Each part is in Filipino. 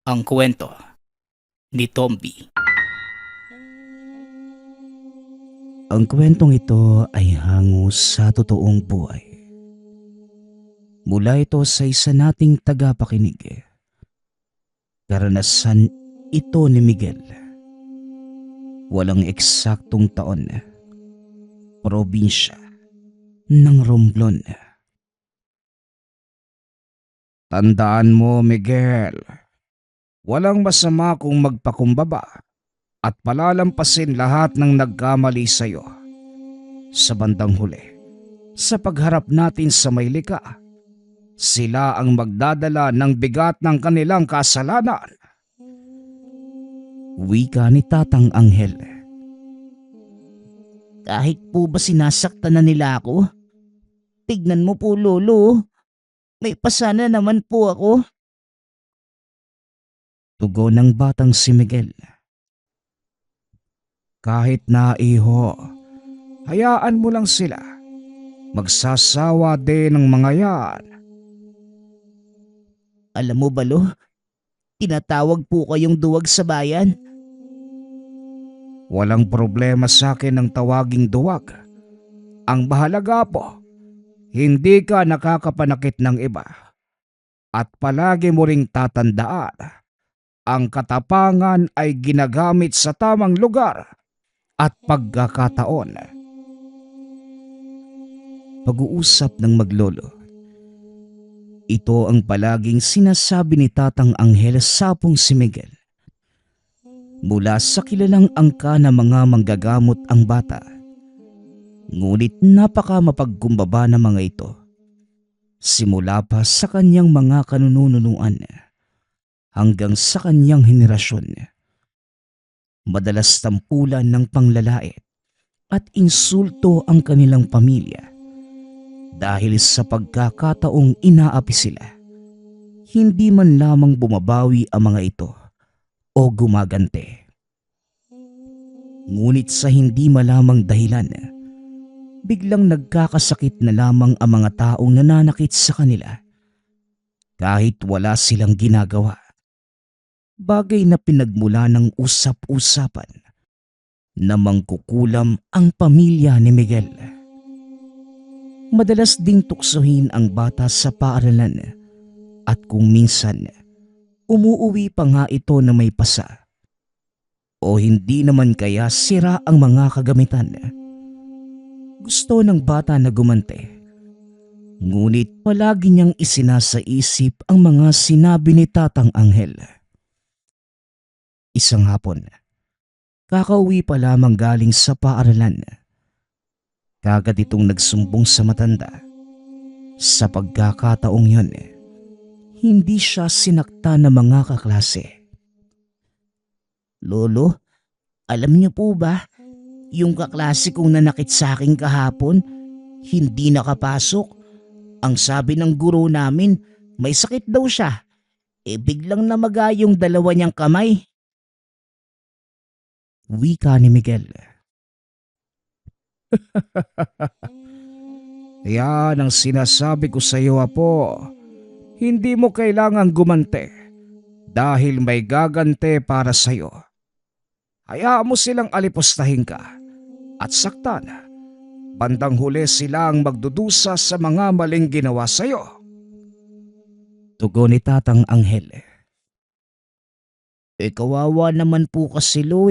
Ang kwento ni Tomby. Ang kwentong ito ay hango sa totoong buhay. Mula ito sa isa nating tagapakinig. Karanasan ito ni Miguel. Walang eksaktong taon. Probinsya ng Romblon. Tandaan mo, Miguel, walang masama kung magpakumbaba at palalampasin lahat ng nagkamali sa iyo. Sa bandang huli, sa pagharap natin sa may likha, sila ang magdadala ng bigat ng kanilang kasalanan. Wika ni Tatang Anghel. Kahit po ba sinasaktan na nila ako? Tignan mo po, Lolo. May pasana naman po ako. Tugon ng batang si Miguel. Kahit na iho, hayaan mo lang sila. Magsasawa din ng mga yan. Alam mo ba, Lo? Tinatawag po kayong duwag sa bayan. Walang problema sa akin ng tawaging duwag. Ang bahalaga po, hindi ka nakakapanakit ng iba. At palagi mo ring tatandaan, ang katapangan ay ginagamit sa tamang lugar at pagkakataon. Pag-uusap ng maglolo. Ito ang palaging sinasabi ni Tatang Anghel sa apong si Miguel. Mula sa kilalang angka na mga manggagamot ang bata. Ngunit napaka mapagkumbaba ng mga ito. Simula pa sa kanyang mga kanununuan hanggang sa kanyang henerasyon. Madalas tampulan ng panglalait at insulto ang kanilang pamilya dahil sa pagkakataong inaapi sila. Hindi man lamang bumabawi ang mga ito o gumagante. Ngunit sa hindi malamang dahilan, biglang nagkakasakit na lamang ang mga taong nananakit sa kanila kahit wala silang ginagawa. Bagay na pinagmula ng usap-usapan na mangkukulam ang pamilya ni Miguel. Madalas ding tuksohin ang bata sa paaralan at kung minsan umuuwi pa nga ito na may pasa o hindi naman kaya sira ang mga kagamitan. Gusto ng bata na gumante. Ngunit palagi niyang isinasaisip ang mga sinabi ni Tatang Anghel. Isang hapon, kakauwi pa lamang galing sa paaralan. Kagad itong nagsumbong sa matanda. Sa pagkakataong yun, hindi siya sinakta ng mga kaklase. Lolo, alam niyo po ba, yung kaklase kong nanakit sa akin kahapon, hindi nakapasok. Ang sabi ng guro namin, may sakit daw siya. Biglang namaga yung dalawa niyang kamay. Wika ni Miguel. Yan ang sinasabi ko sa iyo, Apo. Hindi mo kailangang gumante dahil may gagante para sa iyo. Hayaan mo silang alipustahin ka at saktan. Bandang huli sila ang magdudusa sa mga maling ginawa sa iyo. Tugon ni Tatang Anghel. Kawawa naman po kasi, Lo.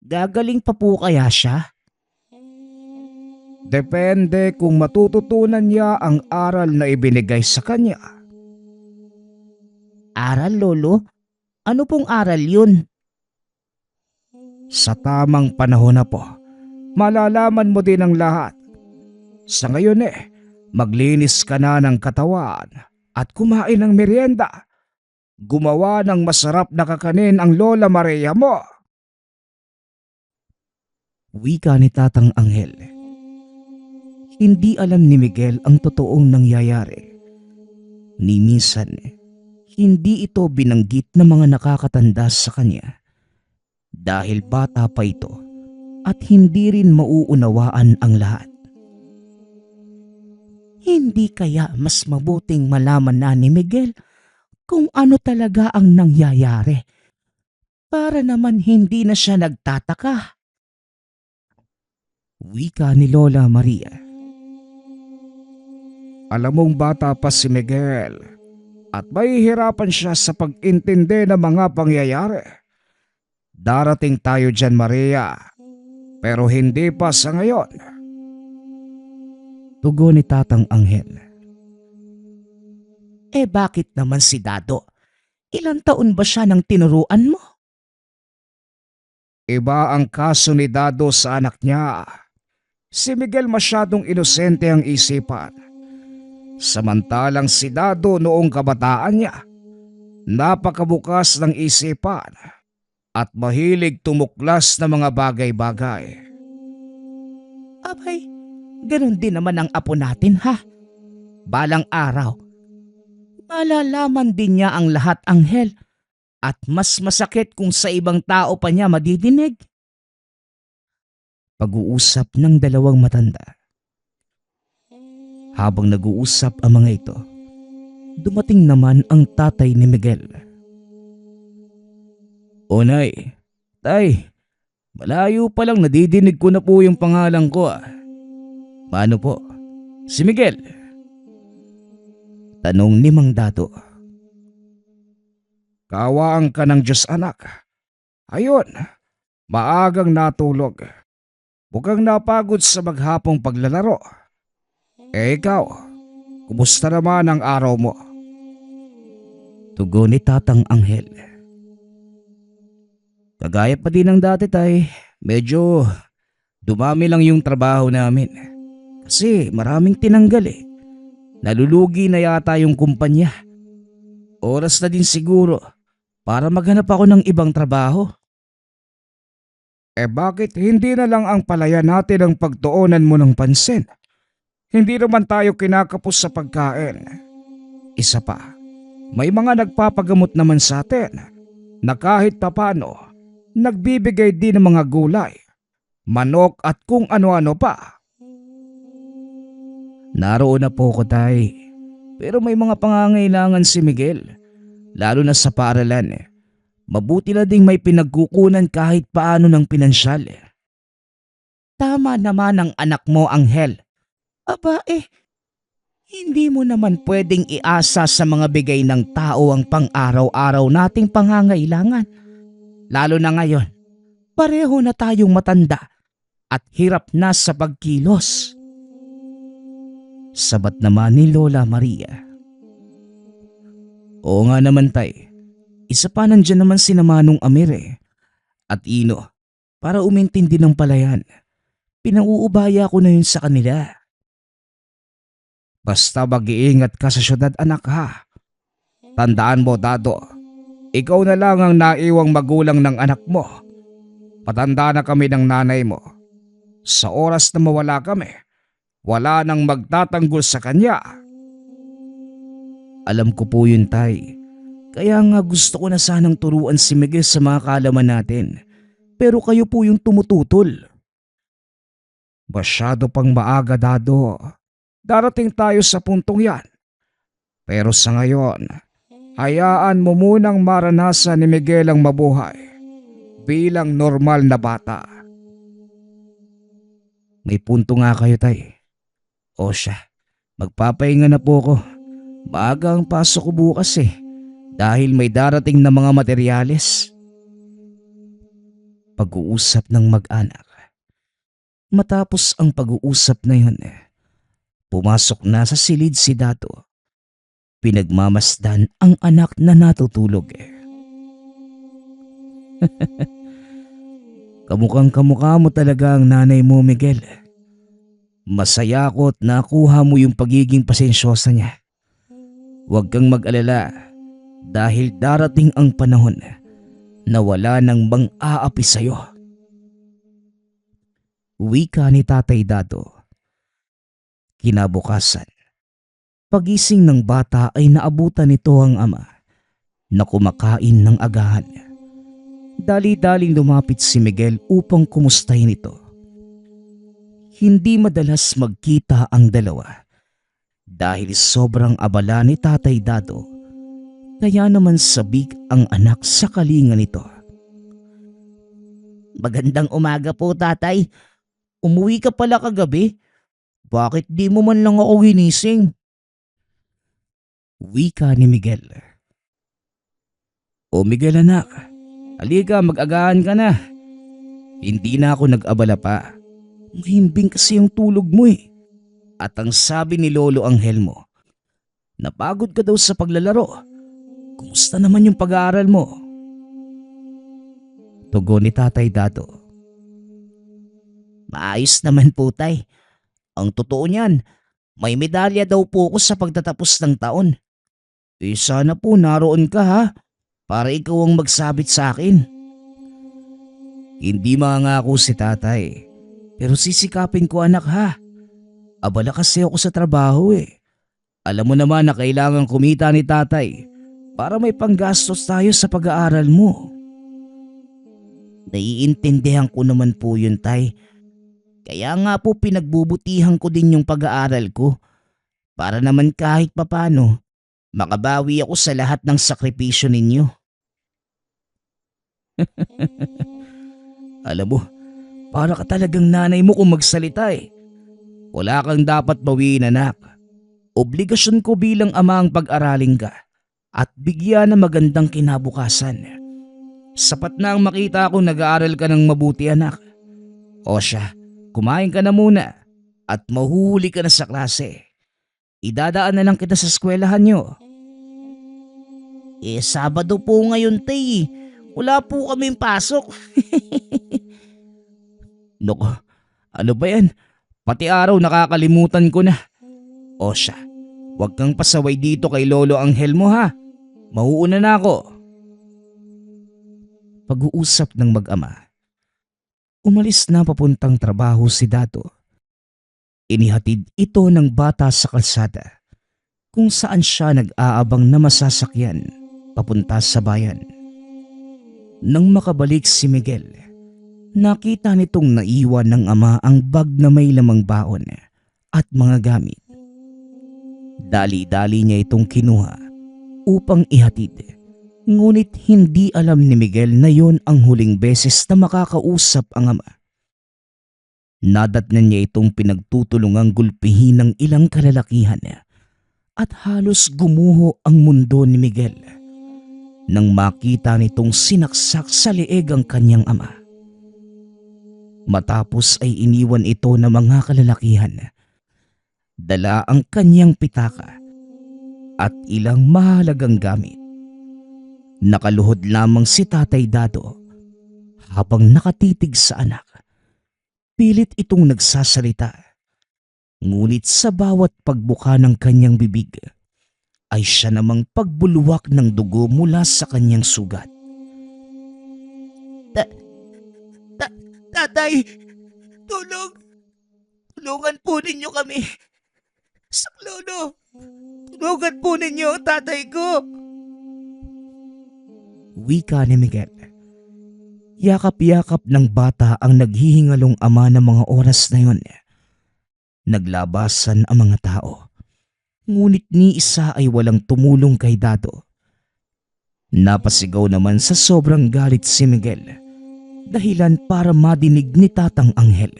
Gagaling pa po kaya siya? Depende kung matututunan niya ang aral na ibinigay sa kanya. Aral, Lolo? Ano pong aral yun? Sa tamang panahon na po, malalaman mo din ang lahat. Sa ngayon maglinis ka na ng katawan at kumain ng merienda. Gumawa ng masarap na kakanin ang Lola Maria mo. Wika ni Tatang Anghel. Hindi alam ni Miguel ang totoong nangyayari. Ni minsan, hindi ito binanggit ng mga nakakatanda sa kanya. Dahil bata pa ito at hindi rin mauunawaan ang lahat. Hindi kaya mas mabuting malaman na ni Miguel kung ano talaga ang nangyayari para naman hindi na siya nagtataka. Wika ni Lola Maria. Alam mong bata pa si Miguel at mahihirapan siya sa pag-intindi ng mga pangyayari. Darating tayo dyan, Maria, pero hindi pa sa ngayon. Tugon ni Tatang Anghel. Bakit naman si Dado? Ilang taon ba siya nang tinuruan mo? Iba ang kaso ni Dado sa anak niya. Si Miguel masyadong inosente ang isipan. Samantalang si Dado noong kabataan niya, napakabukas ng isipan at mahilig tumuklas ng mga bagay-bagay. Abay, ganun din naman ang apo natin ha. Balang araw, malalaman din niya ang lahat, Anghel, at mas masakit kung sa ibang tao pa niya madidinig. Pag-uusap ng dalawang matanda. Habang nag-uusap ang mga ito, dumating naman ang tatay ni Miguel. O Nay, Tay, malayo pa lang nadidinig ko na po yung pangalan ko ah. Paano po? Si Miguel? Tanong ni Mang Dado. Kawaan ka ng Diyos anak. Ayun, maagang natulog. Mukhang napagod sa maghapong paglalaro. Ikaw, kumusta naman ang araw mo? Tugon ni Tatang Anghel. Kagaya pa din ng dati, Tay. Medyo dumami lang yung trabaho namin. Kasi maraming tinanggal eh. Nalulugi na yata yung kumpanya. Oras na din siguro para maghanap ako ng ibang trabaho. Bakit hindi na lang ang palaya natin ang pagtuunan mo ng pansin? Hindi naman tayo kinakapos sa pagkain. Isa pa, may mga nagpapagamot naman sa atin na kahit papano nagbibigay din ng mga gulay, manok at kung ano-ano pa. Naroon na po ko, Tay. Pero may mga pangangailangan si Miguel, lalo na sa paaralan. Mabuti na ding may pinagkukunan kahit paano ng pinansyal. Tama naman ang anak mo, Anghel. Aba hindi mo naman pwedeng iasa sa mga bigay ng tao ang pang-araw-araw nating pangangailangan. Lalo na ngayon, pareho na tayong matanda at hirap na sa pagkilos. Sabat naman ni Lola Maria. Oo nga naman, Tay. Isa pa nandyan naman si Manong Amir at Ino para umintindi ng palayan. Pinauubaya ko na yun sa kanila. Basta mag-iingat ka sa syudad, anak ha. Tandaan mo, Dado, ikaw na lang ang naiwang magulang ng anak mo. Patanda na kami ng nanay mo. Sa oras na mawala kami, wala nang magtatanggol sa kanya. Alam ko po yun, Tay. Kaya nga gusto ko na sanang turuan si Miguel sa mga kaalaman natin. Pero kayo po yung tumututol. Masyado pang maaga, Dado. Darating tayo sa puntong yan. Pero sa ngayon, hayaan mo munang maranasan ni Miguel ang mabuhay bilang normal na bata. May punto nga kayo, Tay. O siya, magpapahinga na po ko. Maaga ang pasok ko bukas dahil may darating na mga materyales. Pag-uusap ng mag-anak. Matapos ang pag-uusap na yun, pumasok na sa silid si Dato. Pinagmamasdan ang anak na natutulog. Kamukhang kamukha mo talaga ang nanay mo, Miguel. Masaya ako't nakuha mo yung pagiging pasensyosa niya. Huwag kang mag-alala dahil darating ang panahon na wala nang mang-aapi sa'yo. Wika ni Tatay Dado. Kinabukasan, pagising ng bata ay naabutan nito ang ama na kumakain ng agahan. Dali-daling lumapit si Miguel upang kumustahin ito. Hindi madalas magkita ang dalawa dahil sobrang abala ni Tatay Dado Kaya naman sabik ang anak sa kalinga nito. Magandang umaga po, tatay. Umuwi ka pala kagabi? Bakit di mo man lang ako ginising? Wika ni Miguel. O Miguel anak, halika mag-agahan ka na. Hindi na ako nag-abala pa. Mahimbing kasi yung tulog mo eh. At ang sabi ni Lolo Angelmo, napagod ka daw sa paglalaro. Kumusta naman yung pag-aaral mo? Tugon ni Tatay Dado. Maayos naman po, tay. Ang totoo niyan, may medalya daw po ako sa pagtatapos ng taon. Sana po naroon ka ha, para ikaw ang magsabit sa akin. Hindi mangako si tatay, pero sisikapin ko anak ha. Abala kasi ako sa trabaho eh. Alam mo naman na kailangan kumita ni tatay para may panggastos tayo sa pag-aaral mo. Naiintindihan ko naman po yun, tay. Kaya nga po pinagbubutihan ko din yung pag-aaral ko para naman kahit papano makabawi ako sa lahat ng sakripisyo ninyo. Alam mo, para ka talagang nanay mo kung magsalita eh. Wala kang dapat bawiin anak. Obligasyon ko bilang ama ang pag-aralin ka at bigyan ng magandang kinabukasan. Sapat na ang makita kong nag-aaral ka ng mabuti anak. O siya, kumain ka na muna at mahuhuli ka na sa klase. Idadaan na lang kita sa eskwelahan nyo. Sabado po ngayon, tay. Wala po kaming pasok. Noko, ano ba yan? Pati araw nakakalimutan ko na. O siya, huwag kang pasaway dito kay Lolo Angelmo ha. Mauuna na ako. Pag-uusap ng mag-ama. Umalis na papuntang trabaho si Dato. Inihatid ito ng bata sa kalsada kung saan siya nag-aabang na masasakyan papunta sa bayan. Nang makabalik si Miguel, nakita nitong naiwan ng ama ang bag na may lamang baon at mga gamit. Dali-dali niya itong kinuha upang ihatid. Ngunit hindi alam ni Miguel na yon ang huling beses na makakausap ang ama. Nadatnan niya itong pinagtutulungang gulpihin ng ilang kalalakihan at halos gumuho ang mundo ni Miguel nang makita nitong sinaksak sa leeg ang kanyang ama. Matapos ay iniwan ito ng mga kalalakihan. Dala ang kanyang pitaka at ilang mahalagang gamit. Nakaluhod lamang si Tatay Dado habang nakatitig sa anak. Pilit itong nagsasalita. Ngunit sa bawat pagbuka ng kanyang bibig ay siya namang pagbuluwak ng dugo mula sa kanyang sugat. Tatay, tulong! Tulungan po ninyo kami. Saklolo, tulungan po ninyo ang tatay ko. Wika ni Miguel. Yakap-yakap ng bata ang naghihingalong ama ng mga oras na yon. Naglabasan ang mga tao. Ngunit ni isa ay walang tumulong kay Dado. Napasigaw naman sa sobrang galit si Miguel, dahilan para madinig ni Tatang Anghel.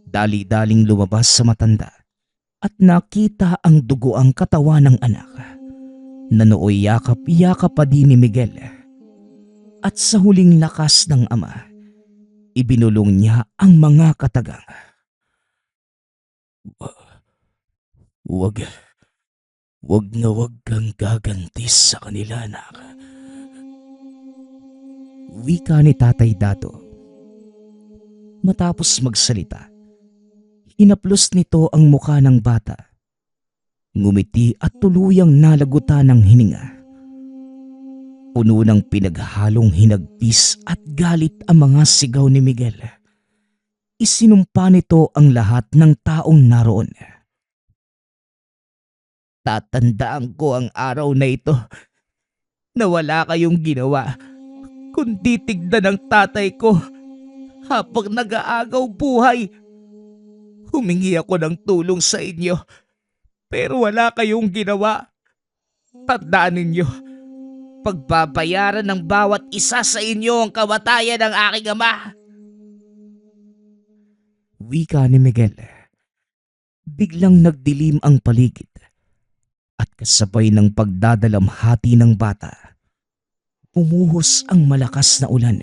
Dali-daling lumabas sa matanda at nakita ang dugo ang katawan ng anak na nooy yakap-yakap pa din ni Miguel. At sa huling lakas ng ama, ibinulong niya ang mga katagang. Wag na wag kang gaganti sa kanila, anak. Wika ni Tatay Dato. Matapos magsalita, hinaplos nito ang muka ng bata. Ngumiti at tuluyang nalagutan ng hininga. Puno ng pinaghalong hinagpis at galit ang mga sigaw ni Miguel. Isinumpa nito ang lahat ng taong naroon. Tatandaan ko ang araw na ito na wala kayong ginawa kundi tignan ng tatay ko habang nag-aagaw buhay. Humingi ako ng tulong sa inyo pero wala kayong ginawa. Tandaan ninyo, pagbabayaran ng bawat isa sa inyo ang kamatayan ng aking ama. Wika ni Miguel. Biglang nagdilim ang paligid at kasabay ng pagdadalamhati ng bata, bumuhos ang malakas na ulan.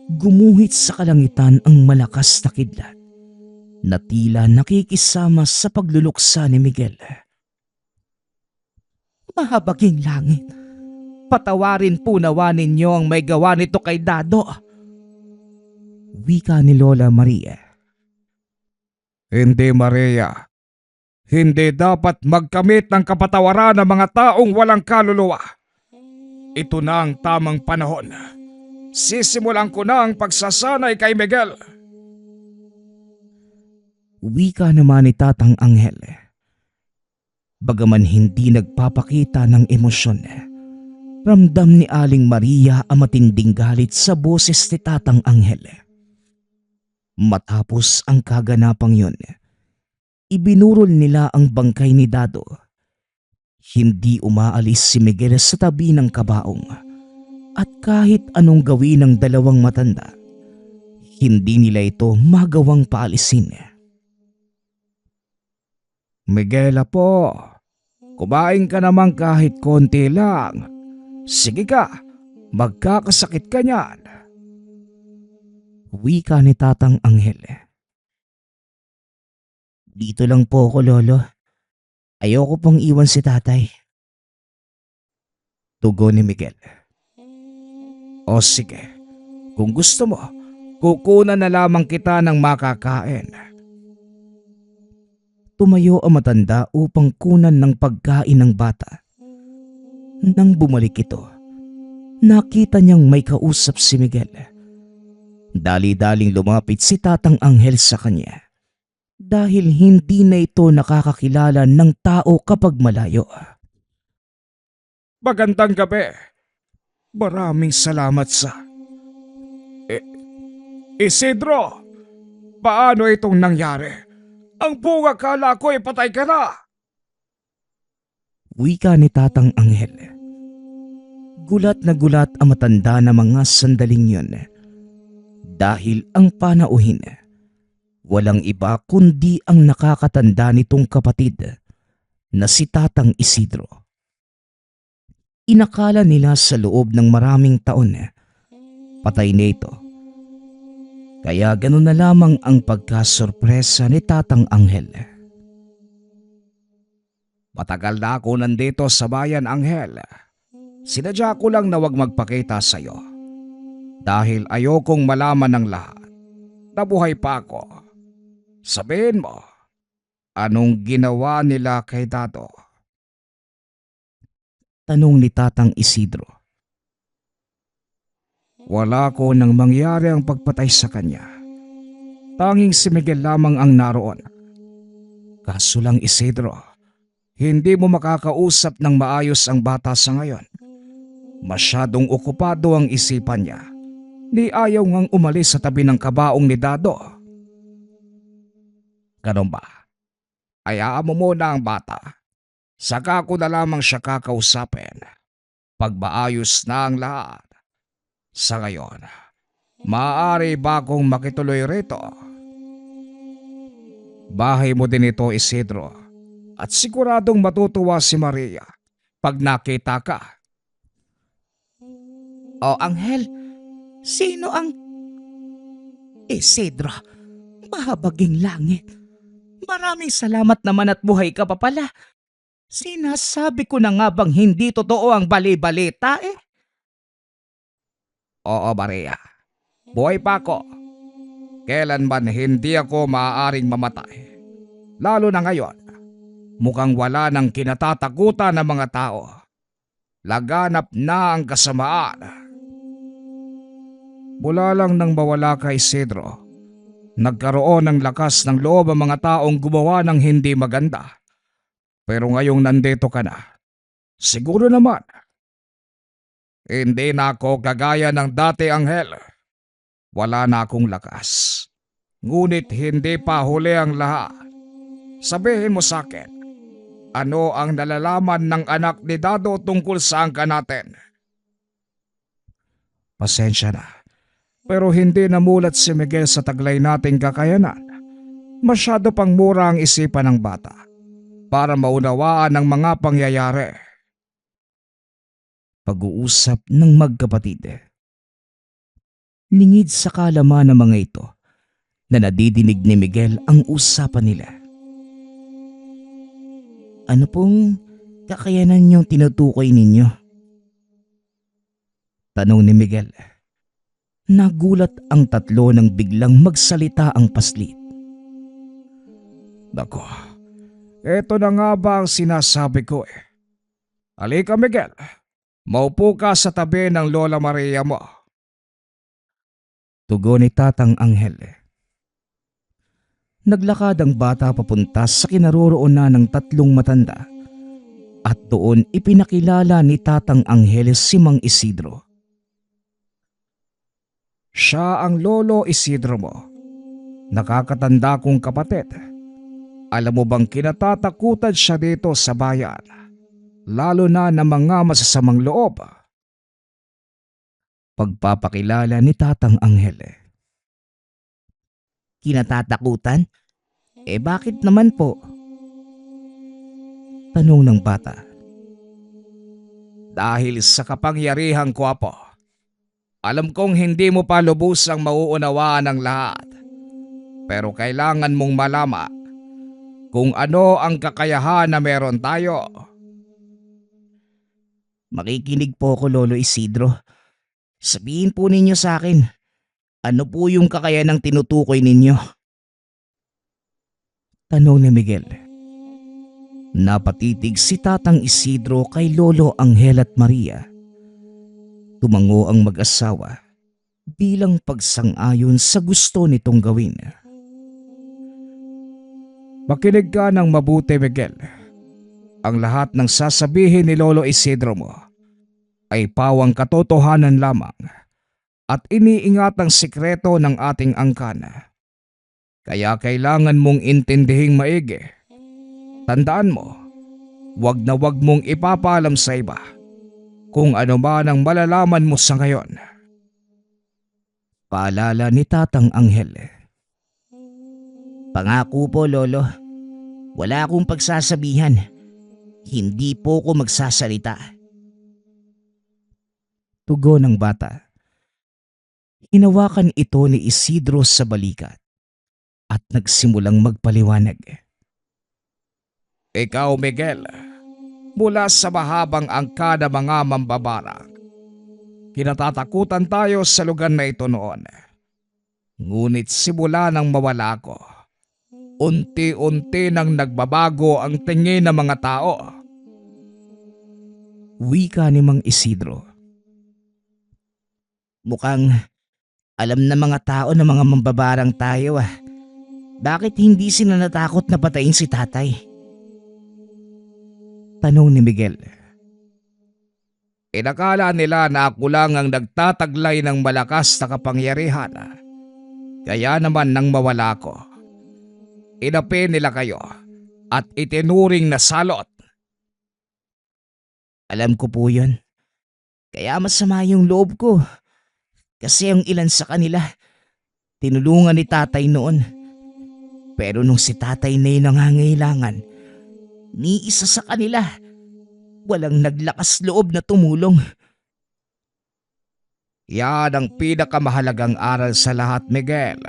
Gumuhit sa kalangitan ang malakas na kidlat na tila nakikisama sa pagluluksa ni Miguel. Mahabaging langit, patawarin po nawa ninyo ang may gawa nito kay Dado. Wika ni Lola Maria. Hindi, Maria. Hindi dapat magkamit ng kapatawaran ng mga taong walang kaluluwa. Ito na ang tamang panahon. Sisimulan ko na ang pagsasanay kay Miguel. Wika naman ni Tatang Anghel. Bagaman hindi nagpapakita ng emosyon, ramdam ni Aling Maria ang matinding galit sa boses ni Tatang Anghel. Matapos ang kaganapang yun, ibinurol nila ang bangkay ni Dado. Hindi umaalis si Miguel sa tabi ng kabaong at kahit anong gawin ng dalawang matanda, hindi nila ito magawang paalisin. Miguel po, kumain ka naman kahit konti lang. Sige ka, magkakasakit ka niyan. Wika ni Tatang Anghel. Dito lang po ako, Lolo. Ayoko pong iwan si tatay. Tugon ni Miguel. O sige, kung gusto mo, kukunan na lamang kita ng makakain. Tumayo ang matanda upang kunan ng pagkain ng bata. Nang bumalik ito, nakita niyang may kausap si Miguel. Dali-daling lumapit si Tatang Anghel sa kanya dahil hindi na ito nakakakilala ng tao kapag malayo. Magandang gabi. Maraming salamat sa... Isidro, paano itong nangyari? Ang buong akala ko ay patay ka na. Wika ni Tatang Anghel. Gulat na gulat ang matanda na mga sandaling yun dahil ang panauhin, walang iba kundi ang nakakatanda nitong kapatid na si Tatang Isidro. Inakala nila sa loob ng maraming taon, patay na ito. Kaya ganun na lamang ang pagkasorpresa ni Tatang Anghel. Matagal na ako nandito sa bayan, Anghel. Sinadya ko lang na wag magpakita sa'yo. Dahil ayokong malaman ng lahat na buhay pa ako. Sabihin mo, anong ginawa nila kay Dado? Tanong ni Tatang Isidro. Wala ko nang mangyari ang pagpatay sa kanya. Tanging si Miguel lamang ang naroon. Kaso lang, Isidro, hindi mo makakausap ng maayos ang bata sa ngayon. Masyadong okupado ang isipan niya. Di ayaw ngang umalis sa tabi ng kabaong ni Dado. Ganun ba? Hayaan mo muna ang bata. Saka ko na lamang siya kakausapin. Pag maayos na ang lahat. Sa ngayon, maaari ba akong makituloy rito? Bahay mo din ito, Isidro. At siguradong matutuwa si Maria pag nakita ka. O Anghel, sino ang... Isidro, mahabaging langit. Maraming salamat naman at buhay ka pa pala. Sinasabi ko na nga bang hindi totoo ang bali-balita eh. Oo, Maria. Buhay pa ako. Kailanman hindi ako maaaring mamatay. Lalo na ngayon, mukhang wala nang kinatatakutan ng mga tao. Laganap na ang kasamaan. Mula lang nang mawala kay Isidro, nagkaroon ng lakas ng loob ang mga taong gumawa ng hindi maganda. Pero ngayong nandito ka na, siguro naman, hindi na ako kagaya ng dati, Anghel. Wala na akong lakas. Ngunit hindi pa huli ang lahat. Sabihin mo sa akin, ano ang nalalaman ng anak ni Dado tungkol sa angka natin. Pasensya na, pero hindi namulat si Miguel sa taglay nating kakayanan. Masyado pang mura ang isipan ng bata para maunawaan ang mga pangyayari. Pag-uusap ng magkapatid. Lingid sa kalaman ng mga ito na nadidinig ni Miguel ang usapan nila. Ano pong kakayanan niyong tinutukoy ninyo? Tanong ni Miguel. Nagulat ang tatlo nang biglang magsalita ang paslit. Nako, eto na nga ba ang sinasabi ko eh. Halika Miguel, maupo ka sa tabi ng Lola Maria mo. Tugon ni Tatang Anghel. Naglakad ang bata papunta sa kinaroroonan ng tatlong matanda at doon ipinakilala ni Tatang Anghel si Mang Isidro. Siya ang Lolo Isidro mo. Nakakatanda kong kapatid. Alam mo bang kinatatakutan siya dito sa bayan? Lalo na ng mga masasamang loob. Pagpapakilala ni Tatang Anghel. Kinatatakutan? Bakit naman po? Tanong ng bata. Dahil sa kapangyarihang ko Apo. Alam kong hindi mo pa lubusang mauunawaan ang lahat. Pero kailangan mong malama kung ano ang kakayahan na meron tayo. Makikinig po ako, Lolo Isidro. Sabihin po ninyo sa akin, ano po yung kakayanang tinutukoy ninyo? Tanong ni Miguel. Napatitig si Tatang Isidro kay Lolo Anghel at Maria. Tumango ang mag-asawa bilang pagsang-ayon sa gusto nitong gawin. Makinig ka ng mabuti Miguel. Ang lahat ng sasabihin ni Lolo Isidro mo ay pawang katotohanan lamang at iniingatang sikreto ng ating angkan. Kaya kailangan mong intindihing maigi. Tandaan mo, wag na wag mong ipapaalam sa iba kung ano man ang malalaman mo sa ngayon. Paalala ni Tatang Anghel. Pangako po, Lolo. Wala akong pagsasabihan. Hindi po ko magsasalita. Tugon ng bata. Hinawakan ito ni Isidro sa balikat at nagsimulang magpaliwanag. Ikaw Miguel, mula sa mahabang angka na mga mambabarang, kinatatakutan tayo sa lugar na ito noon. Ngunit simula nang mawala ko, unti-unti nang nagbabago ang tingin ng mga tao. Wika ni Mang Isidro. Mukhang alam na mga tao na mga mambabarang tayo ah. Bakit hindi sila natakot na patayin si tatay? Tanong ni Miguel. Inakala nila na ako lang ang nagtataglay ng malakas na kapangyarihan. Kaya naman nang mawala ko, inapi nila kayo at itinuring na salot. Alam ko po yun. Kaya masama yung loob ko. Kasi ang ilan sa kanila, tinulungan ni tatay noon. Pero nung si tatay na yung nangangailangan, ni isa sa kanila, walang naglakas loob na tumulong. Yan ang pinakamahalagang aral sa lahat, Miguel.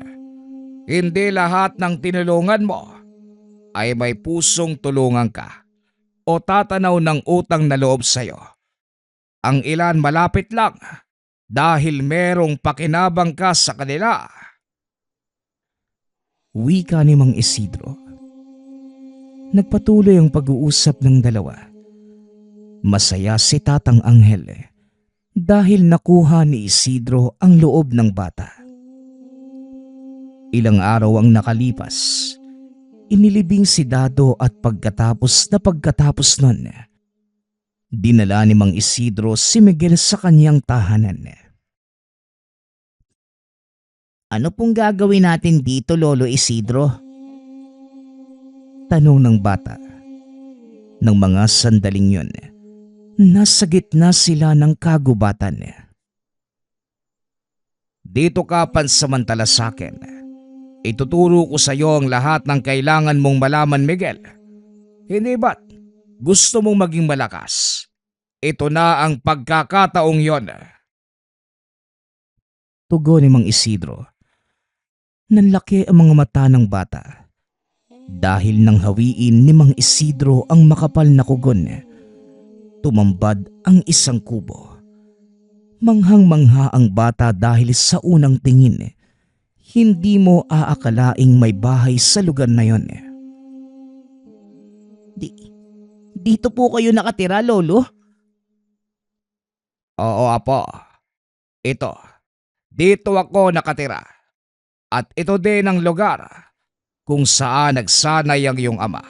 Hindi lahat ng tinulungan mo ay may pusong tulungan ka o tatanaw ng utang na loob sa'yo. Ang ilan malapit lang dahil merong pakinabang ka sa kanila. Wika ni Mang Isidro. Nagpatuloy ang pag-uusap ng dalawa. Masaya si Tatang Anghel dahil nakuha ni Isidro ang loob ng bata. Ilang araw ang nakalipas. Inilibing si Dado at pagkatapos nun, dinala ni Mang Isidro si Miguel sa kanyang tahanan. Ano pong gagawin natin dito, Lolo Isidro? Tanong ng bata. Ng mga sandaling yun, nasa gitna sila ng kagubatan. Dito ka pansamantala sa akin. Ituturo ko sa iyo ang lahat ng kailangan mong malaman, Miguel. Hindi ba't gusto mong maging malakas? Ito na ang pagkakataong yon. Tugon ni Mang Isidro. Nanlaki ang mga mata ng bata. Dahil nang hawiin ni Mang Isidro ang makapal na kugon, tumambad ang isang kubo. Manghang-mangha ang bata dahil sa unang tingin, hindi mo aakalaing may bahay sa lugar na yon. Dito po kayo nakatira, Lolo? Oo, apo. Dito ako nakatira. At ito din ang lugar kung saan nagsanay ang iyong ama.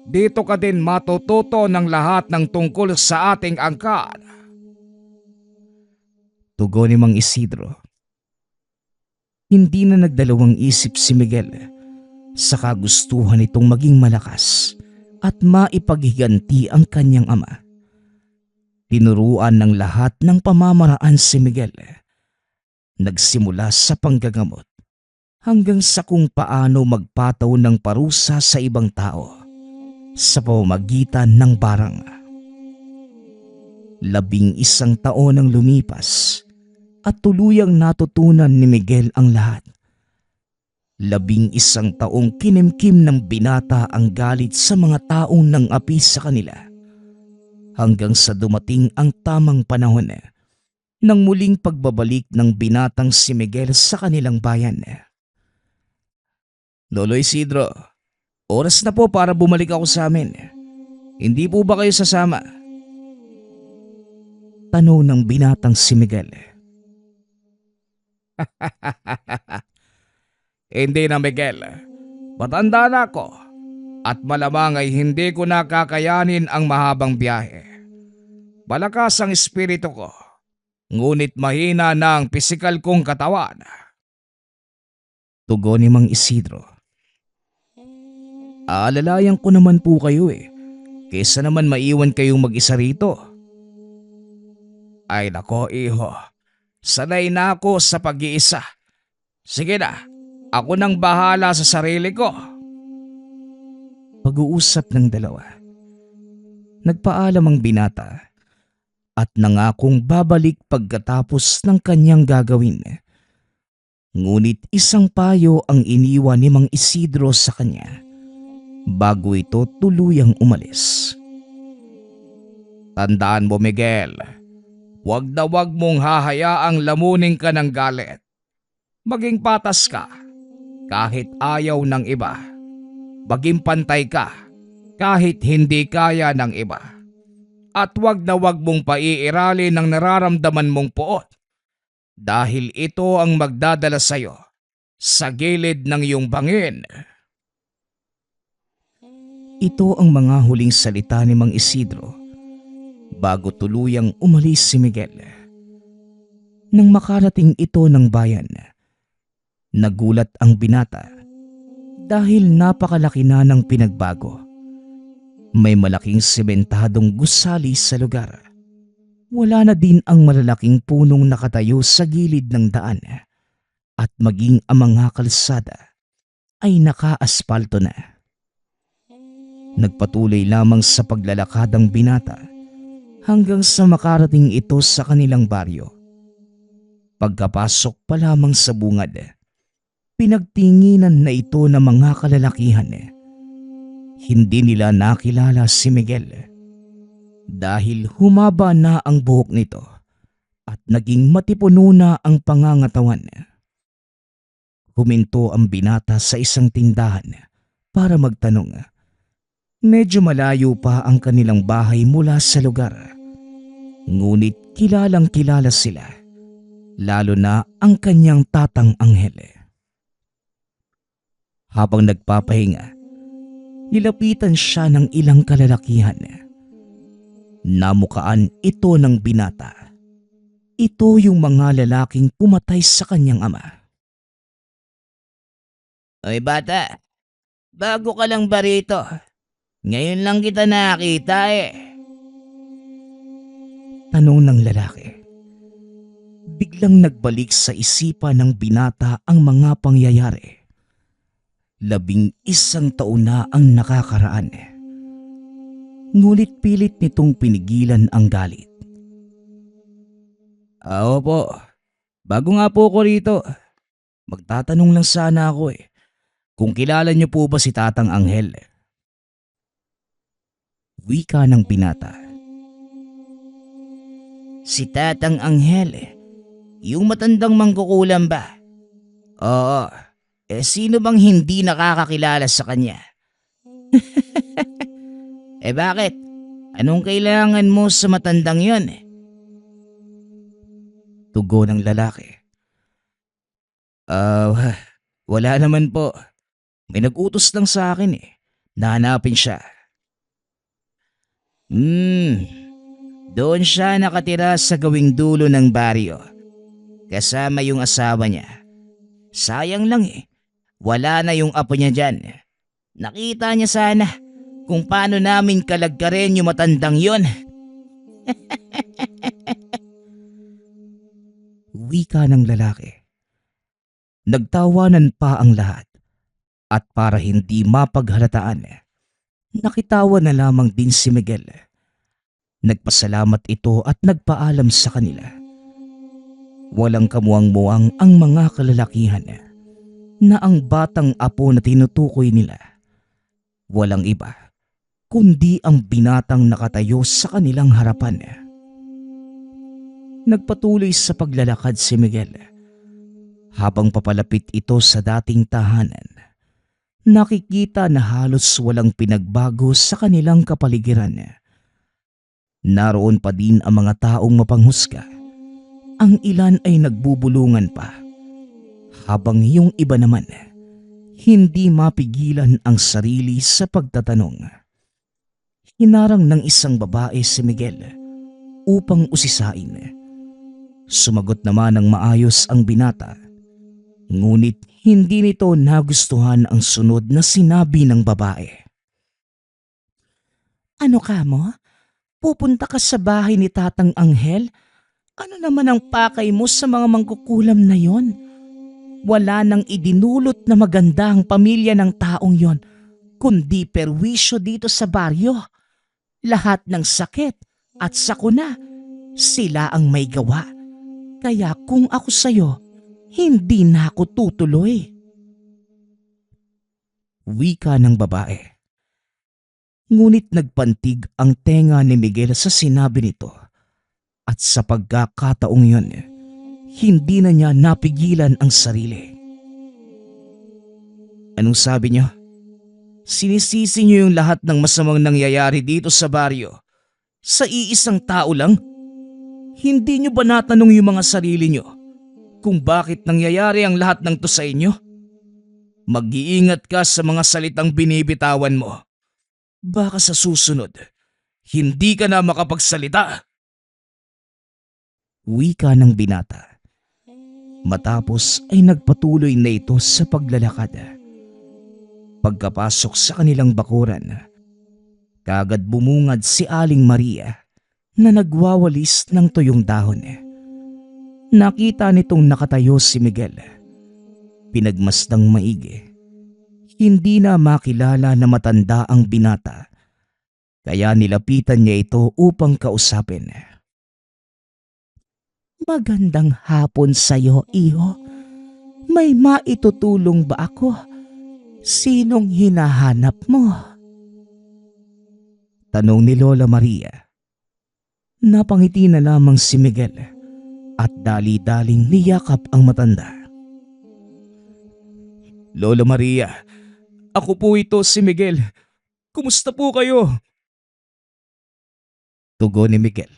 Dito ka din matututo ng lahat ng tungkol sa ating angkan. Tugon ni Mang Isidro. Hindi na nagdalawang isip si Miguel sa kagustuhan nitong maging malakas at maipaghiganti ang kanyang ama. Tinuruan ng lahat ng pamamaraan si Miguel. Nagsimula sa panggagamot hanggang sa kung paano magpataw ng parusa sa ibang tao sa pamamagitan ng barang. 11 taon ang lumipas at tuluyang natutunan ni Miguel ang lahat. 11 taong kinimkim ng binata ang galit sa mga taong nang api sa kanila hanggang sa dumating ang tamang panahon ng muling pagbabalik ng binatang si Miguel sa kanilang bayan. Lolo Isidro, oras na po para bumalik ako sa amin. Hindi po ba kayo sasama? Tanong ng binatang si Miguel. Hindi na, Miguel. Matanda na ako at malamang ay hindi ko nakakayanin ang mahabang biyahe. Malakas ang espiritu ko, ngunit mahina na ang pisikal kong katawan. Tugon ni Mang Isidro. Aalalayan ko naman po kayo kaysa naman maiwan kayong mag-isa rito. Ay nako, iho. Sanay na ako sa pag-iisa. Sige na, ako nang bahala sa sarili ko. Pag-uusap ng dalawa. Nagpaalam ang binata at nangakong babalik pagkatapos ng kanyang gagawin. Ngunit isang payo ang iniwan ni Mang Isidro sa kanya bago ito tuluyang umalis. Tandaan mo, Miguel, wag na wag mong hahayaang lamunin ka ng galit. Maging patas ka kahit ayaw ng iba. Maging pantay ka kahit hindi kaya ng iba. At wag na wag mong paiirali ng nararamdaman mong poot dahil ito ang magdadala sa'yo sa gilid ng iyong bangin. Ito ang mga huling salita ni Mang Isidro bago tuluyang umalis si Miguel. Nang makarating ito ng bayan, nagulat ang binata dahil napakalaki na ng pinagbago. May malaking sementadong gusali sa lugar. Wala na din ang malalaking punong nakatayo sa gilid ng daan at maging ang mga kalsada ay naka-aspalto na. Nagpatuloy lamang sa paglalakad ang binata hanggang sa makarating ito sa kanilang baryo. Pagkapasok pa lamang sa bungad, pinagtinginan na ito ng mga kalalakihan. Hindi nila nakilala si Miguel dahil humaba na ang buhok nito at naging matipuno na ang pangangatawan. Huminto ang binata sa isang tindahan para magtanong. Medyo malayo pa ang kanilang bahay mula sa lugar. Ngunit kilalang kilala sila, lalo na ang kanyang tatang Anghel. Habang nagpapahinga, nilapitan siya ng ilang kalalakihan. Namukaan ito ng binata. Ito yung mga lalaking pumatay sa kanyang ama. Oy bata, bago ka lang ba rito? Ngayon lang kita nakita eh. Tanong ng lalaki. Biglang nagbalik sa isipan ng binata ang mga pangyayari. 11 taon na ang nakakaraan. Ngunit pilit nitong pinigilan ang galit. Opo, bago nga po ko rito. Magtatanong lang sana ako kung kilala niyo po ba si Tatang Anghel? Wika ng binata. Si Tatang Anghel, yung matandang mangkukulam ba? Oo, sino bang hindi nakakakilala sa kanya? Bakit? Anong kailangan mo sa matandang yon? Tugon ng lalaki. Wala naman po. May nag-utos lang sa akin na hanapin siya. Doon siya nakatira sa gawing dulo ng baryo. Kasama yung asawa niya. Sayang lang wala na yung apo niya dyan. Nakita niya sana kung paano namin kalagkarin yung matandang yon. Wika ng lalaki. Nagtawanan pa ang lahat at para hindi mapaghalataan, nakitawa na lamang din si Miguel. Nagpasalamat ito at nagpaalam sa kanila. Walang kamuang-muang ang mga kalalakihan na ang batang apo na tinutukoy nila. Walang iba kundi ang binatang nakatayo sa kanilang harapan. Nagpatuloy sa paglalakad si Miguel. Habang papalapit ito sa dating tahanan, nakikita na halos walang pinagbago sa kanilang kapaligiran. Naroon pa din ang mga taong mapanghusga. Ang ilan ay nagbubulungan pa, habang yung iba naman hindi mapigilan ang sarili sa pagtatanong. Hinarang ng isang babae si Miguel upang usisain. Sumagot naman ng maayos ang binata, ngunit hindi nito nagustuhan ang sunod na sinabi ng babae. Ano ka mo? Pupunta ka sa bahay ni Tatang Anghel? Ano naman ang pakay mo sa mga mangkukulam na yon? Wala nang idinulot na maganda ang pamilya ng taong yon, kundi perwisyo dito sa baryo. Lahat ng sakit at sakuna, sila ang may gawa. Kaya kung ako sa'yo, hindi na ako tutuloy. Wika ng babae. Ngunit nagpantig ang tenga ni Miguel sa sinabi nito. At sa pagkakataong yun, hindi na niya napigilan ang sarili. Anong sabi niyo? Sinisisi niyo yung lahat ng masamang nangyayari dito sa baryo sa iisang tao lang? Hindi niyo ba natanong yung mga sarili niyo kung bakit nangyayari ang lahat ng to sa inyo? Mag-iingat ka sa mga salitang binibitawan mo. Baka sa susunod, hindi ka na makapagsalita. Wika ng binata. Matapos ay nagpatuloy na ito sa paglalakad. Pagkapasok sa kanilang bakuran, kaagad bumungad si Aling Maria na nagwawalis ng tuyong dahon. Nakita nitong nakatayo si Miguel. Pinagmasdang maigi. Hindi na makilala na matanda ang binata, kaya nilapitan niya ito upang kausapin. Magandang hapon sa'yo, iho. May maitutulong ba ako? Sinong hinahanap mo? Tanong ni Lola Maria. Napangiti na lamang si Miguel at dali-daling niyakap ang matanda. Lola Maria, ako po ito si Miguel. Kumusta po kayo? Tugon ni Miguel.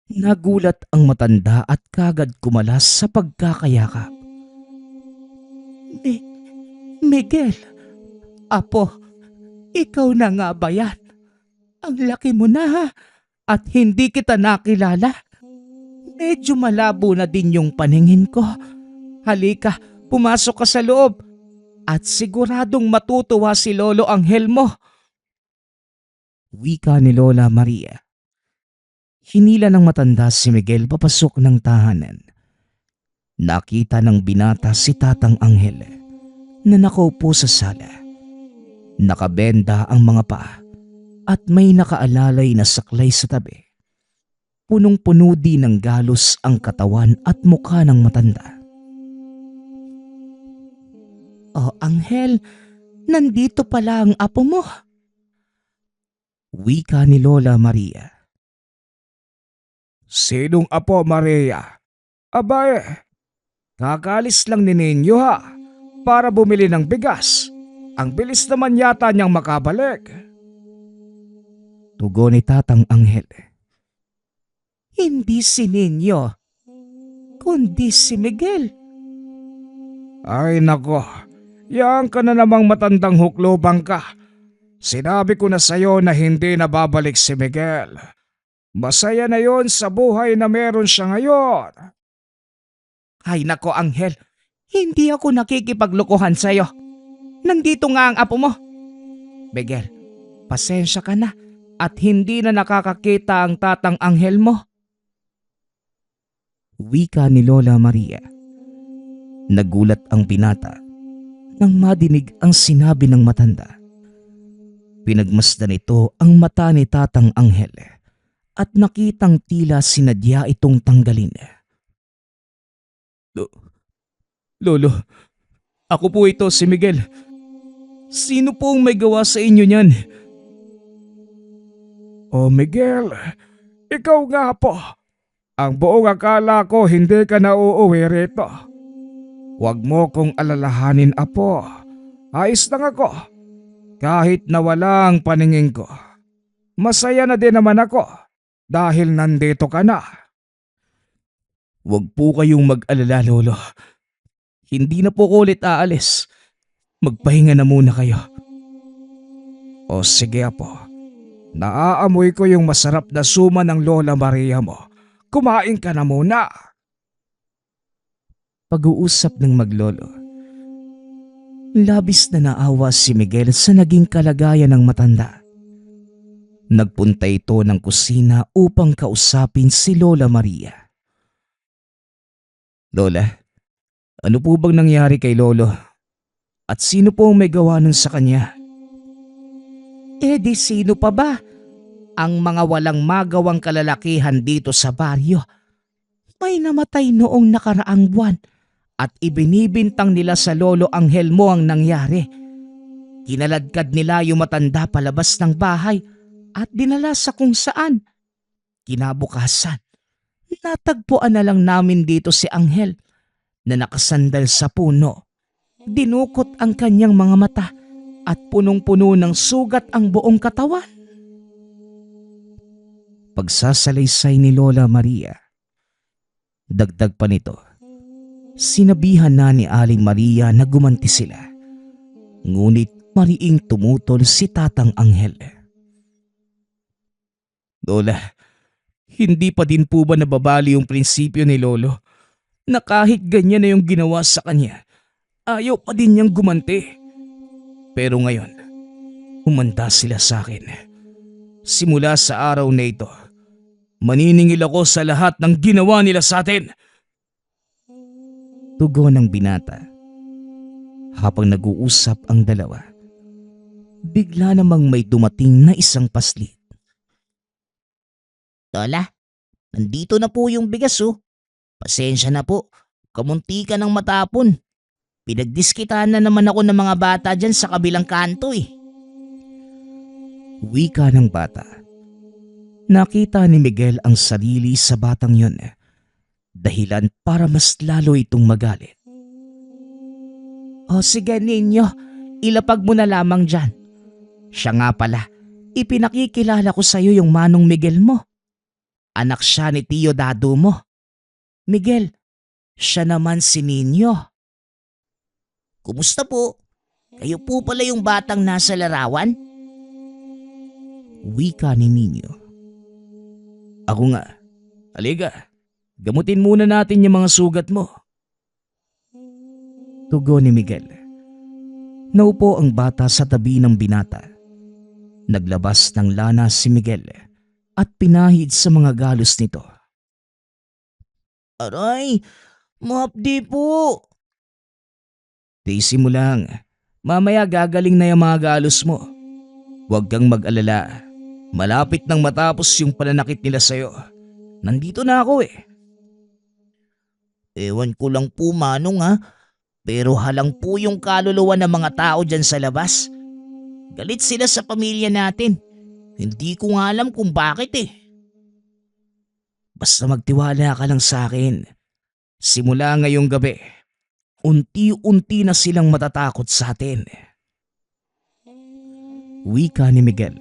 Nagulat ang matanda at kagad kumalas sa pagkakayakap. Miguel, apo, ikaw na nga ba yan? Ang laki mo na at hindi kita nakilala. Medyo malabo na din yung paningin ko. Halika, pumasok ka sa loob at siguradong matutuwa si Lolo Anghel mo. Wika ni Lola Maria. Hinila ng matanda si Miguel papasok ng tahanan. Nakita ng binata si Tatang Anghel na nakaupo sa sala. Nakabenda ang mga paa at may nakaalalay na saklay sa tabi. Punong-puno din ng galos ang katawan at mukha ng matanda. Oh, Anghel, nandito pala ang apo mo. Wika ni Lola Maria. Sinong apo, Maria? Abay, kakalis lang ni Ninyo ha, para bumili ng bigas. Ang bilis naman yata niyang makabalik. Tugon ni Tatang Anghel. Hindi si Ninyo, kundi si Miguel. Ay nako, yan ka na namang matandang huklobang ka. Sinabi ko na sa'yo na hindi na babalik si Miguel. Masaya na yon sa buhay na meron siya ngayon. Ay nako, Anghel, hindi ako nakikipaglokohan sa'yo. Nandito nga ang apo mo. Miguel, pasensya ka na at hindi na nakakakita ang Tatang Anghel mo. Wika ni Lola Maria. Nagulat ang binata nang madinig ang sinabi ng matanda. Pinagmasdan nito ang mata ni Tatang Anghel at nakitang tila sinadya itong tanggalin. Lolo, ako po ito si Miguel. Sino po ang may gawa sa inyo niyan? Oh Miguel, ikaw nga po. Ang buong akala ko hindi ka na uuwi rito. Huwag mo kong alalahanin, apo. Ayos lang ako. Kahit nawala ang paningin ko. Masaya na din naman ako dahil nandito ka na. Huwag po kayong mag-alala, Lolo. Hindi na po ko ulit aalis. Magpahinga na muna kayo. O sige, apo. Naaamoy ko yung masarap na suma ng Lola Maria mo. Kumain ka na muna. Pag-uusap ng maglolo. Labis na naawa si Miguel sa naging kalagayan ng matanda. Nagpunta ito ng kusina upang kausapin si Lola Maria. Lola, ano po bang nangyari kay Lolo? At sino po ang may gawa nun sa kanya? Eh di sino pa ba? Ang mga walang magawang kalalakihan dito sa baryo. May namatay noong nakaraang buwan at ibinibintang nila sa Lolo Anghel mo ang nangyari. Kinaladkad nila yung matanda palabas ng bahay at dinala sa kung saan. Kinabukasan, natagpuan na lang namin dito si Anghel na nakasandal sa puno. Dinukot ang kanyang mga mata at punong-puno ng sugat ang buong katawan. Pagsasalaysay ni Lola Maria. Dagdag pa nito, sinabihan na ni Aling Maria na gumanti sila. Ngunit mariing tumutol si Tatang Anghel. Lola, hindi pa din po ba nababali yung prinsipyo ni Lolo na kahit ganyan na yung ginawa sa kanya, ayaw pa din niyang gumanti? Pero ngayon, humanda sila sa akin. Simula sa araw na ito, maniningil ako sa lahat ng ginawa nila sa atin. Tugon ng binata. Habang nag-uusap ang dalawa, bigla namang may dumating na isang paslit. Lola, nandito na po yung bigas oh. Pasensya na po, kamunti ka ng matapon. Pinagdiskitaan na naman ako ng mga bata dyan sa kabilang kanto eh. Wika ng bata. Nakita ni Miguel ang sarili sa batang yun, dahilan para mas lalo itong magalit. O sige ninyo, ilapag mo na lamang dyan. Siya nga pala, ipinakikilala ko sa'yo yung manong Miguel mo. Anak siya ni Tio Dado mo. Miguel, siya naman si Ninyo. Kumusta po? Kayo po pala yung batang nasa larawan? Wika ni Ninyo. Ako nga. Halika, gamutin muna natin yung mga sugat mo. Tugon ni Miguel. Naupo ang bata sa tabi ng binata. Naglabas ng lana si Miguel at pinahid sa mga galos nito. Aray, mahapdi po. Daisy mo lang, mamaya gagaling na yung mga galos mo. Huwag kang mag-alala, malapit nang matapos yung pananakit nila sa'yo. Nandito na ako eh. Ewan ko lang po Manong ha, pero halang po yung kaluluwa ng mga tao dyan sa labas. Galit sila sa pamilya natin. Hindi ko nga alam kung bakit eh. Basta magtiwala ka lang sa akin. Simula ngayong gabi, unti-unti na silang matatakot sa atin. Wika ni Miguel.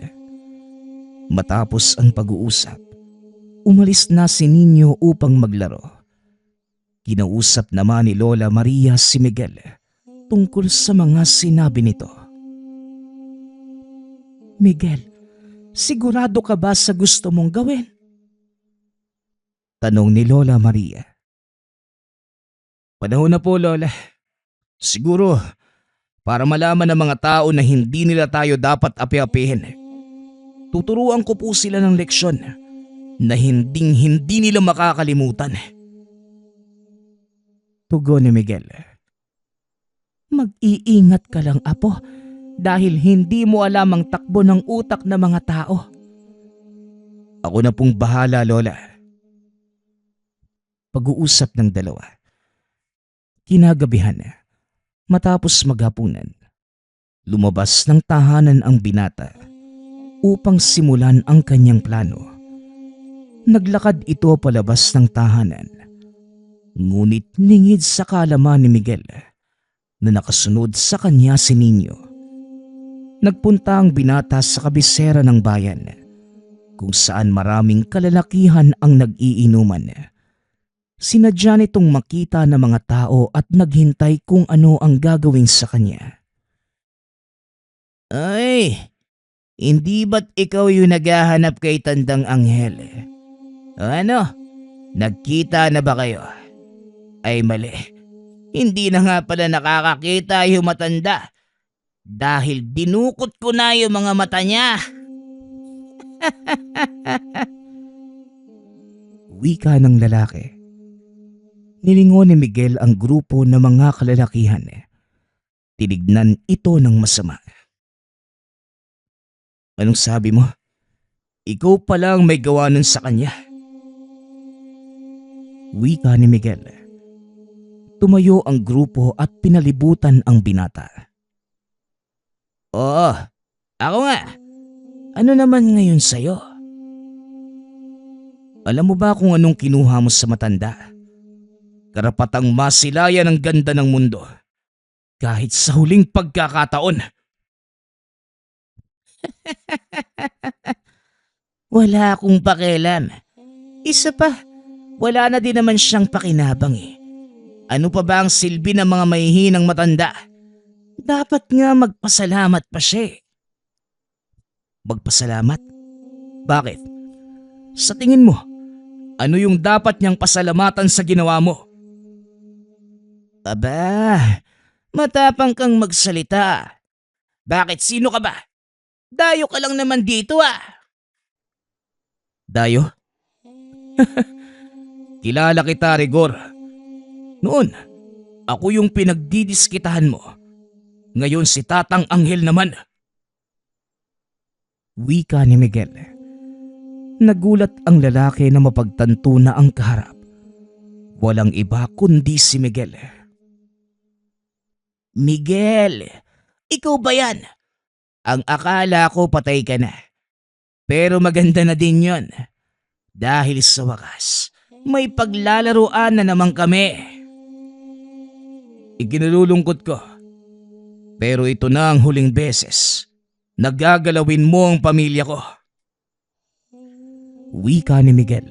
Matapos ang pag-uusap, umalis na si Nino upang maglaro. Kinausap naman ni Lola Maria si Miguel tungkol sa mga sinabi nito. Miguel, sigurado ka ba sa gusto mong gawin? Tanong ni Lola Maria. Panahon na po, Lola. Siguro, para malaman ng mga tao na hindi nila tayo dapat api-apihin. Tuturuan ko po sila ng leksyon na hindi nila makakalimutan. Tugon ni Miguel. Mag-iingat ka lang, Apo, dahil hindi mo alam ang takbo ng utak ng mga tao. Ako na pong bahala, Lola. Pag-uusap ng dalawa. Kinagabihan, matapos maghapunan, lumabas ng tahanan ang binata upang simulan ang kanyang plano. Naglakad ito palabas ng tahanan, ngunit ningid sa kaalaman ni Miguel na nakasunod sa kanya si Nino. Nagpunta ang binata sa kabisera ng bayan kung saan maraming kalalakihan ang nag-iinuman. Sinadya nitong makita ng mga tao at naghintay kung ano ang gagawin sa kanya. Ay, hindi ba't ikaw yung naghahanap kay Tandang Anghel? Ano? Nagkita na ba kayo? Ay mali. Hindi na nga pala nakakakita yung matanda dahil dinukot ko na yung mga mata niya. Wika ng lalaki. Nilingon ni Miguel ang grupo ng mga kalalakihan. Tinignan ito ng masama. Anong sabi mo? Ikaw pala ang may gawa nun sa kanya. Wika ni Miguel. Tumayo ang grupo at pinalibutan ang binata. Oo, ako nga. Ano naman ngayon sa'yo? Alam mo ba kung anong kinuha mo sa matanda? Karapatang masilayan ang ganda ng mundo kahit sa huling pagkakataon. Wala akong pakialam. Isa pa, wala na din naman siyang pakinabang eh. Ano pa ba ang silbi ng mga mahihinang matanda? Dapat nga magpasalamat pa siya. Magpasalamat? Bakit? Sa tingin mo, ano yung dapat niyang pasalamatan sa ginawa mo? Aba, matapang kang magsalita. Bakit, sino ka ba? Dayo ka lang naman dito ah. Dayo? Kilala kita, Rigor. Noon, ako yung pinagdidiskitahan mo. Ngayon si Tatang Anghel naman. Wika ni Miguel. Nagulat ang lalaki na mapagtanto na ang kaharap. Walang iba kundi si Miguel. Miguel, ikaw ba yan? Ang akala ko patay ka na. Pero maganda na din yon. Dahil sa wakas, may paglalaroan na naman kami. Ikinalulungkot ko. Pero ito na ang huling beses. Nagagalawin mo ang pamilya ko. Wika ni Miguel.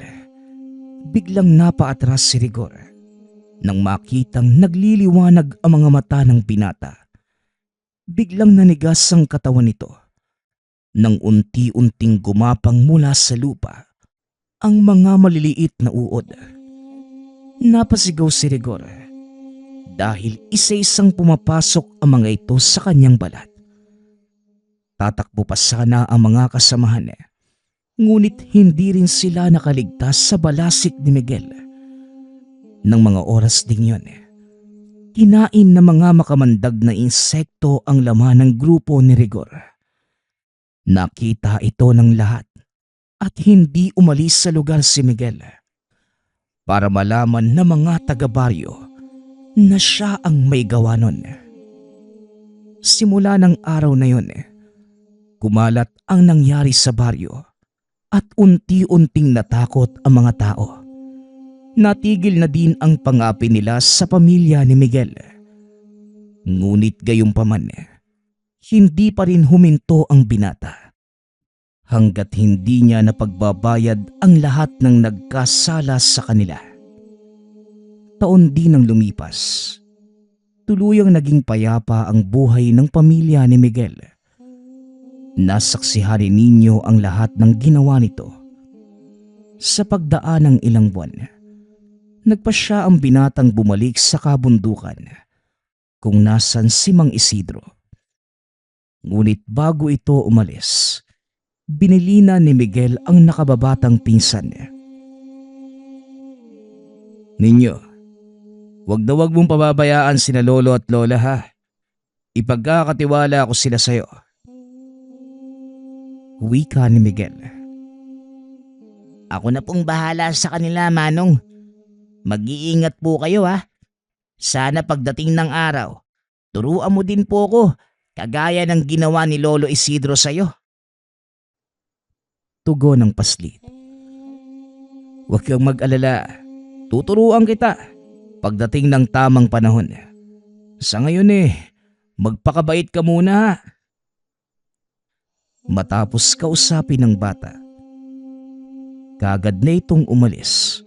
Biglang napaatras si Rigor nang makitang nagliliwanag ang mga mata ng binata. Biglang nanigas ang katawan nito nang unti-unting gumapang mula sa lupa ang mga maliliit na uod. Napasigaw si Rigor dahil isa-isang pumapasok ang mga ito sa kanyang balat. Tatakbo pa sana ang mga kasamahan, ngunit hindi rin sila nakaligtas sa balasik ni Miguel. Nang mga oras ding yun, kinain ng mga makamandag na insekto ang laman ng grupo ni Rigor. Nakita ito ng lahat at hindi umalis sa lugar si Miguel para malaman ng mga taga-baryo na siya ang may gawa nun. Simula ng araw na yun, kumalat ang nangyari sa baryo at unti-unting natakot ang mga tao. Natigil na din ang pangapi nila sa pamilya ni Miguel. Ngunit gayunpaman, hindi pa rin huminto ang binata hanggat hindi niya napagbabayad ang lahat ng nagkasala sa kanila. Taon din ang lumipas. Tuluyang naging payapa ang buhay ng pamilya ni Miguel. Nasaksihan rin ninyo ang lahat ng ginawa nito. Sa pagdaan ng ilang buwan, nagpasya ang binatang bumalik sa kabundukan kung nasan si Mang Isidro. Ngunit bago ito umalis, binilina ni Miguel ang nakababatang pinsan. Ninyo, wag na wag mong pababayaan sina lolo at lola ha. Ipagkakatiwala ko sila sayo. Wika ni Miguel. Ako na pong bahala sa kanila, Manong. Mag-iingat po kayo ha. Sana pagdating ng araw, turuan mo din po ko kagaya ng ginawa ni Lolo Isidro sa'yo. Tugon ng paslit. Huwag kang mag-alala. Tuturuan kita pagdating ng tamang panahon. Sa ngayon magpakabait ka muna ha. Matapos kausapin ng bata, kagad na itong umalis.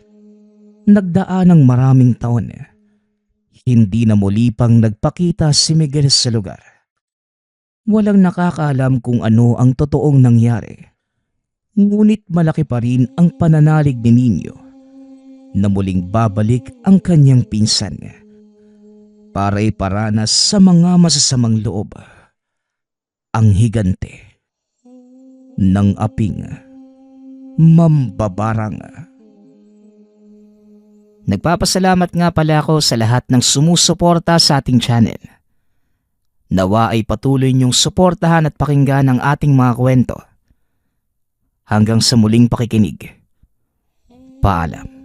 Nagdaan ng maraming taon. Hindi na muli pang nagpakita si Miguel sa lugar. Walang nakakaalam kung ano ang totoong nangyari. Ngunit malaki pa rin ang pananalig ni Nino na muling babalik ang kanyang pinsan para iparanas sa mga masasamang loob ang higante ng aping mambabarang. Nagpapasalamat nga pala ako sa lahat ng sumusuporta sa ating channel. Nawa ay patuloy niyong suportahan at pakinggan ang ating mga kwento. Hanggang sa muling pakikinig. Paalam.